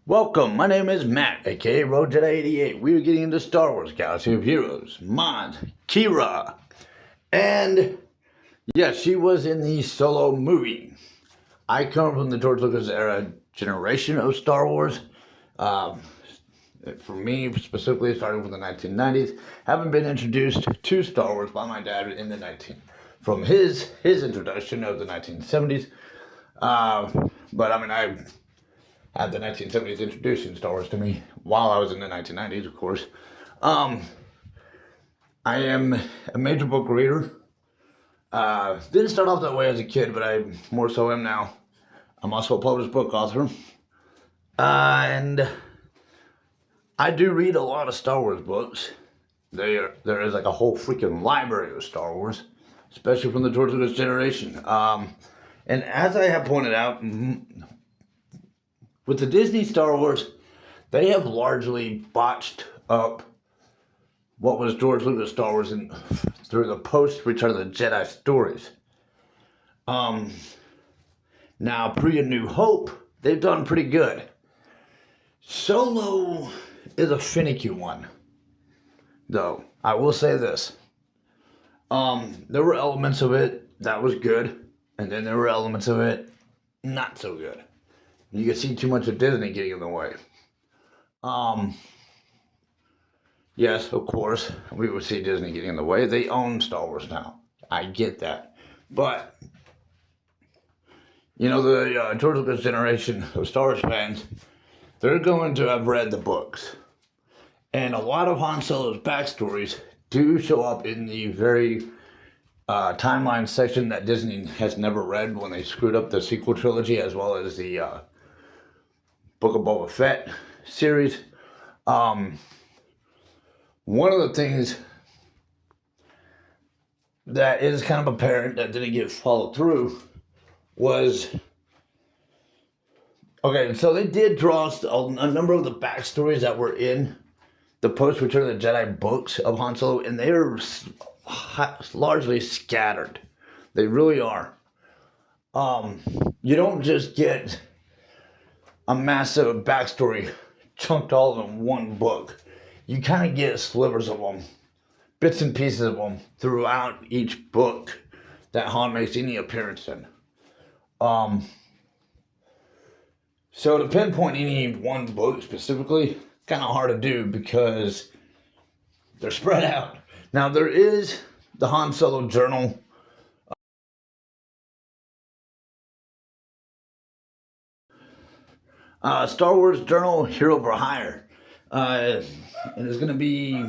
Welcome, my name is Matt, aka Road Jedi 88. We are getting into Star Wars Galaxy of Heroes, Mod, Qi'Ra. And yes, she was in the Solo movie. I come from the George Lucas era generation of Star Wars. For me, specifically, starting from the 1990s, having been introduced to Star Wars by my dad in the from his introduction of the 1970s. But I mean, I had the 1970s introducing Star Wars to me while I was in the 1990s, of course. I am a major book reader. Didn't start off that way as a kid, but I more so am now. I'm also a published book author. And I do read a lot of Star Wars books. There is like a whole freaking library of Star Wars, especially from the George Lucas generation. And as I have pointed out, with the Disney Star Wars, they have largely botched up what was George Lucas Star Wars through the post-Return of the Jedi stories. Now, pre A New Hope, they've done pretty good. Solo is a finicky one, though. I will say this. There were elements of it that was good, and then there were elements of it not so good. You can see too much of Disney getting in the way. Yes, of course, we would see Disney getting in the way. They own Star Wars now. I get that. But, you know, the George Lucas generation of Star Wars fans, they're going to have read the books. And a lot of Han Solo's backstories do show up in the very timeline section that Disney has never read when they screwed up the sequel trilogy as well as the Book of Boba Fett series. One of the things that is kind of apparent that didn't get followed through was, okay, so they did draw a number of the backstories that were in the post-Return of the Jedi books of Han Solo, and they are largely scattered. They really are. You don't just get a massive backstory chunked all in one book. You kind of get slivers of them, bits and pieces of them throughout each book that Han makes any appearance in. So to pinpoint any one book specifically, kind of hard to do because they're spread out. Now there is the Han Solo journal. Star Wars Journal Hero for Hire. And it's going to be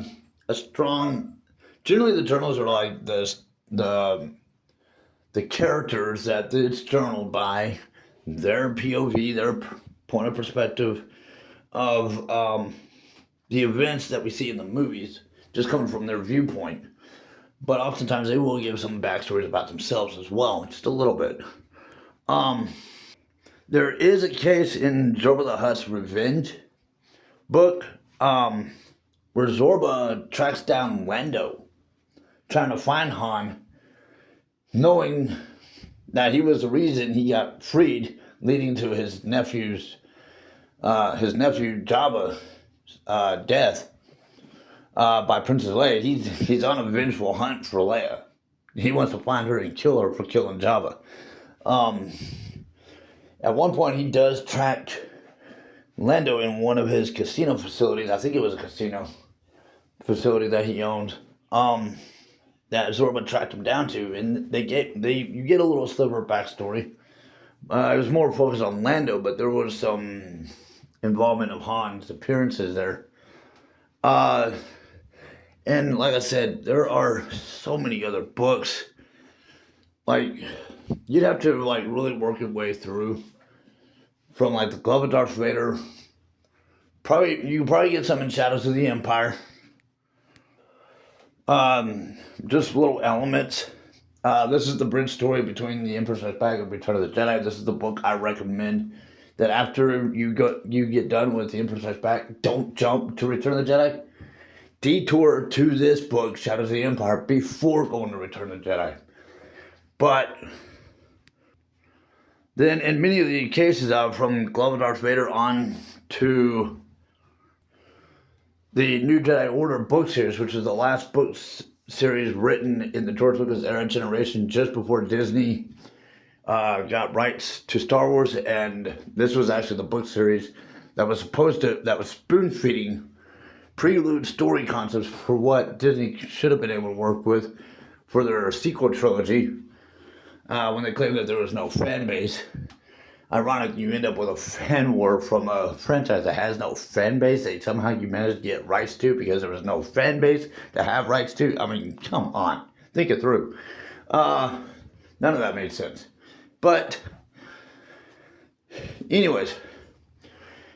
a strong. Generally, the journals are like the characters that it's journaled by, their POV, their point of perspective of the events that we see in the movies, just coming from their viewpoint. But oftentimes they will give some backstories about themselves as well, just a little bit. There is a case in Jabba the Hutt's Revenge book where Zorba tracks down Lando, trying to find Han, knowing that he was the reason he got freed, leading to his nephew Jabba's death by Princess Leia. He's on a vengeful hunt for Leia. He wants to find her and kill her for killing Jabba. At one point, he does track Lando in one of his casino facilities. I think it was a casino facility that he owned. That Zorba tracked him down to, and you get a little sliver of backstory. It was more focused on Lando, but there was some involvement of Han's appearances there. And like I said, there are so many other books. Like, you'd have to like really work your way through from like the Glove of Darth Vader. You could probably get some in Shadows of the Empire. Just little elements. This is the bridge story between The Emperor Strikes Back and Return of the Jedi. This is the book I recommend that after you get done with The Emperor Strikes Back, don't jump to Return of the Jedi. Detour to this book, Shadows of the Empire, before going to Return of the Jedi. But then in many of the cases from Glove of Darth Vader on to the New Jedi Order book series, which is the last book series written in the George Lucas era generation, just before Disney got rights to Star Wars. And this was actually the book series that was spoon feeding prelude story concepts for what Disney should have been able to work with for their sequel trilogy. When they claimed that there was no fan base. Ironic, you end up with a fan war from a franchise that has no fan base that somehow you managed to get rights to because there was no fan base to have rights to. I mean, come on, think it through. None of that made sense. But anyways,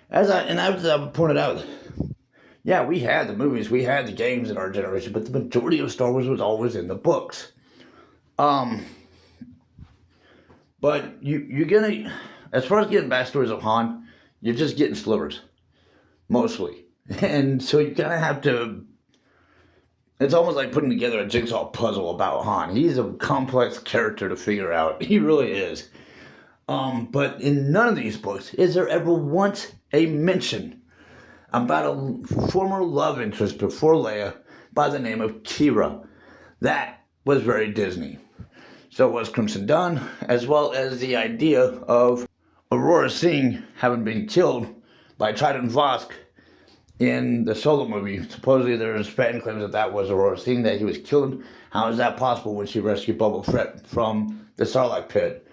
as I pointed out, yeah, we had the movies, we had the games in our generation, but the majority of Star Wars was always in the books. But you're gonna, as far as getting backstories of Han, you're just getting slivers, mostly. And so you kind of have to, it's almost like putting together a jigsaw puzzle about Han. He's a complex character to figure out. He really is. But in none of these books is there ever once a mention about a former love interest before Leia by the name of Qi'Ra. That was very Disney. So was Crimson Dawn, as well as the idea of Aurora Singh having been killed by Trident Vosk in the Solo movie. Supposedly there's fan claims that that was Aurora Singh, that he was killed. How is that possible when she rescued Boba Fett from the Sarlacc pit?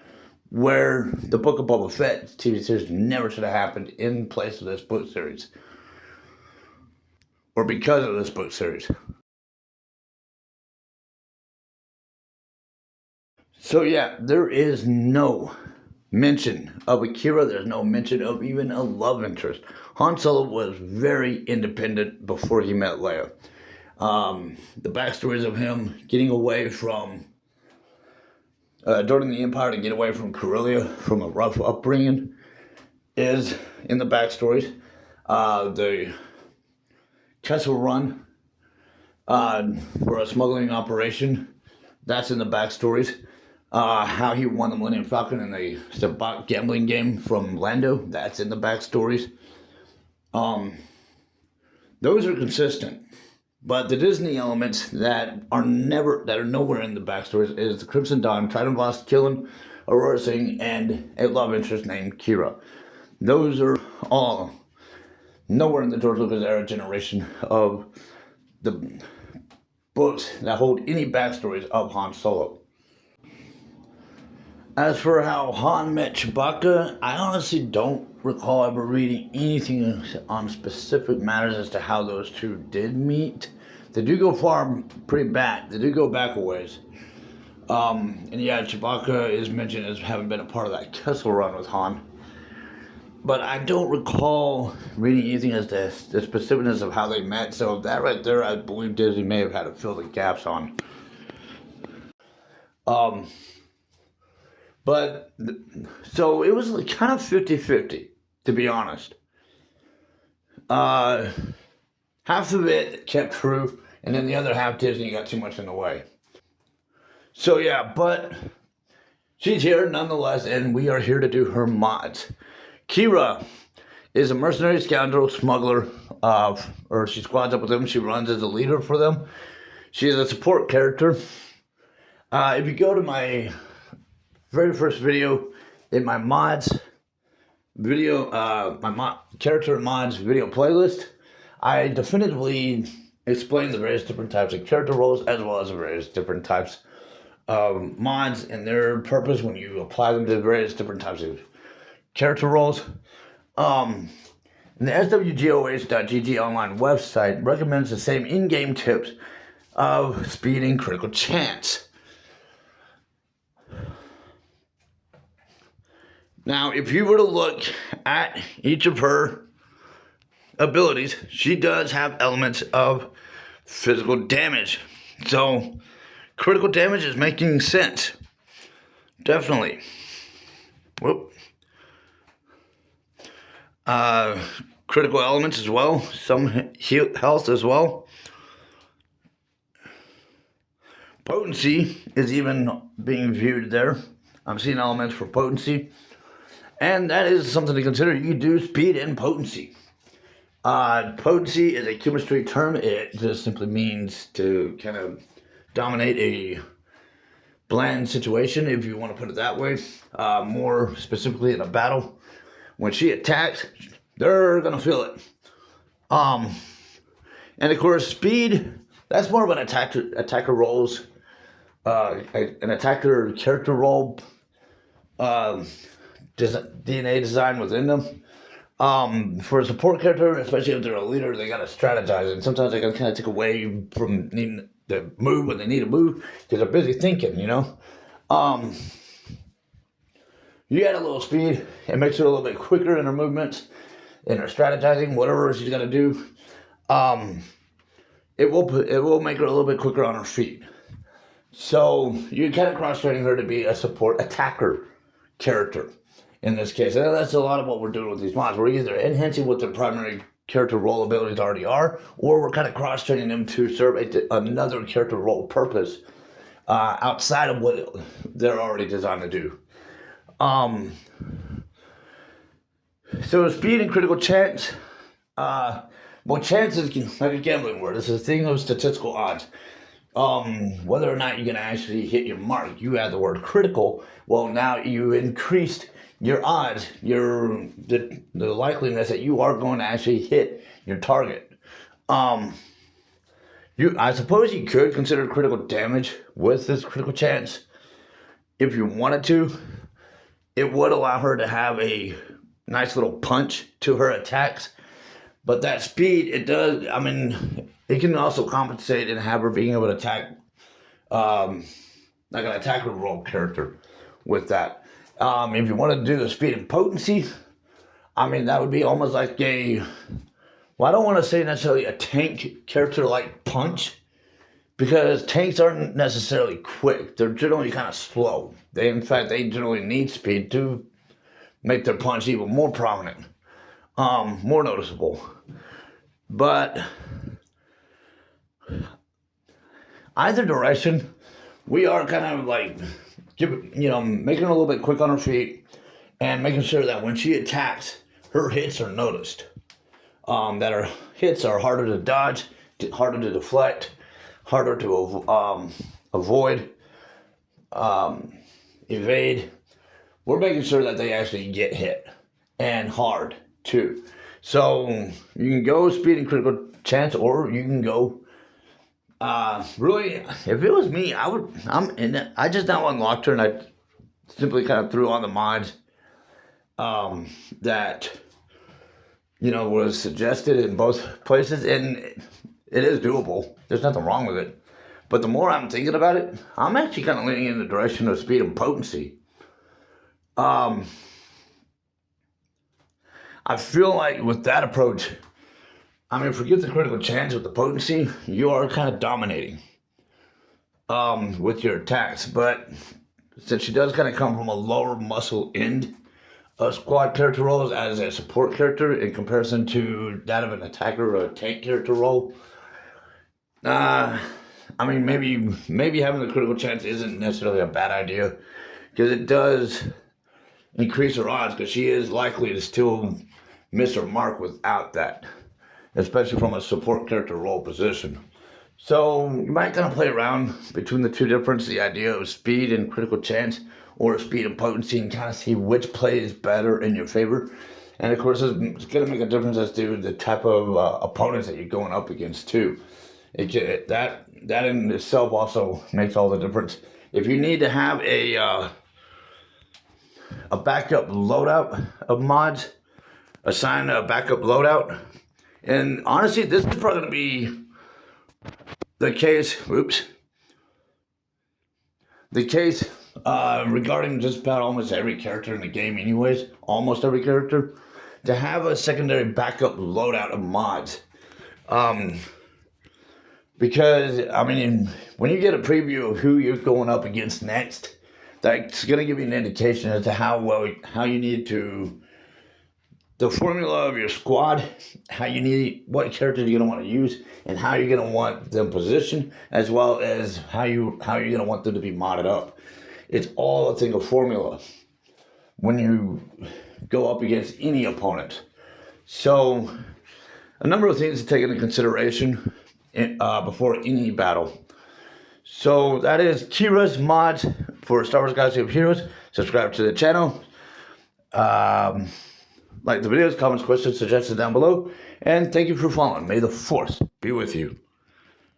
Where the Book of Boba Fett TV series never should have happened in place of this book series. Or because of this book series. So yeah, there is no mention of a Qi'Ra. There's no mention of even a love interest. Han Solo was very independent before he met Leia. The backstories of him getting away from, during the Empire to get away from Corellia, from a rough upbringing, is in the backstories. The Kessel Run for a smuggling operation, that's in the backstories. How he won the Millennium Falcon in the Sabacc gambling game from Lando, that's in the backstories. Those are consistent. But the Disney elements that are nowhere in the backstories is the Crimson Dawn, Trident Vosk killing Aurora Singh, and a love interest named Qi'Ra. Those are all nowhere in the George Lucas era generation of the books that hold any backstories of Han Solo. As for how Han met Chewbacca, I honestly don't recall ever reading anything on specific matters as to how those two did meet. They do go far, pretty back. They do go back a ways. And yeah, Chewbacca is mentioned as having been a part of that Kessel Run with Han. But I don't recall reading anything as to the specificness of how they met. So that right there, I believe Disney may have had to fill the gaps on. But, so it was kind of 50-50, to be honest. Half of it kept true, and then the other half Disney got too much in the way. So yeah, but she's here nonetheless, and we are here to do her mods. Qi'Ra is a mercenary scoundrel smuggler, or she squads up with them. She runs as a leader for them. She is a support character. If you go to my very first video in my mods video, character mods video playlist, I definitively explain the various different types of character roles as well as the various different types of mods and their purpose when you apply them to various different types of character roles. And the swgoh.gg online website recommends the same in-game tips of speed and critical chance. Now, if you were to look at each of her abilities, she does have elements of physical damage. So, critical damage is making sense. Definitely. Whoop. Critical elements as well. Some health as well. Potency is even being viewed there. I'm seeing elements for potency. And that is something to consider. You do speed and potency. Potency is a chemistry term. It just simply means to kind of dominate a bland situation, if you want to put it that way. More specifically in a battle, when she attacks, they're gonna feel it. And of course, speed. That's more of an attacker roles, an attacker character role, DNA design within them. For a support character, especially if they're a leader, they gotta strategize, and sometimes they gotta kind of take away from needing to move when they need to move because they're busy thinking, you know. You add a little speed, it makes her a little bit quicker in her movements, in her strategizing, whatever she's gotta do. It will make her a little bit quicker on her feet. So you're kind of cross-training her to be a support attacker character in this case. And that's a lot of what we're doing with these mods. We're either enhancing what their primary character role abilities already are, or we're kind of cross-training them to serve another character role purpose outside of what they're already designed to do. So speed and critical chance. Well, chance is like a gambling word. It's a thing of statistical odds. Whether or not you can actually hit your mark. You add the word critical. Well, now you increased your odds, the likeliness that you are going to actually hit your target. I suppose you could consider critical damage with this critical chance if you wanted to. It would allow her to have a nice little punch to her attacks. But that speed, it does, I mean, it can also compensate and have her being able to attack, like an attacker role character with that. If you want to do the speed and potency, I mean, that would be almost like well, I don't want to say necessarily a tank character like Punch, because tanks aren't necessarily quick. They're generally kind of slow. In fact, they generally need speed to make their punch even more prominent, more noticeable. But either direction, we are kind of like, making her a little bit quick on her feet and making sure that when she attacks, her hits are noticed. That her hits are harder to dodge, harder to deflect, harder to avoid, evade. We're making sure that they actually get hit, and hard too. So you can go speed and critical chance, or you can go. Really, if it was me, I just now unlocked her, and I simply kind of threw on the mods that was suggested in both places, and it is doable. There's nothing wrong with it. But the more I'm thinking about it, I'm actually kind of leaning in the direction of speed and potency. I feel like with that approach, I mean, forget the critical chance with the potency, you are kind of dominating with your attacks. But since she does kind of come from a lower muscle end of squad character roles as a support character in comparison to that of an attacker or a tank character role, I mean, maybe having the critical chance isn't necessarily a bad idea, because it does increase her odds, because she is likely to still miss her mark without that, especially from a support character role position. So you might kind of play around between the two differences, the idea of speed and critical chance, or speed and potency, and kind of see which plays better in your favor. And of course, it's going to make a difference as to the type of opponents that you're going up against too. That in itself also makes all the difference. If you need to have a backup loadout of mods, assign a backup loadout. And honestly, this is probably going to be the case. The case regarding just about almost every character in the game, anyways. Almost every character, to have a secondary backup loadout of mods. Because, I mean, when you get a preview of who you're going up against next, that's going to give you an indication as to how you need to, the formula of your squad, what characters you're going to want to use, and how you're going to want them positioned, as well as how you're going to want them to be modded up. It's all a thing of formula. When go up against any opponent. So, a number of things to take into consideration before any battle. So that is Qi'Ra's mods for Star Wars Galaxy of Heroes. Subscribe to the channel. Like the videos, comments, questions, suggestions down below. And thank you for following. May the Force be with you.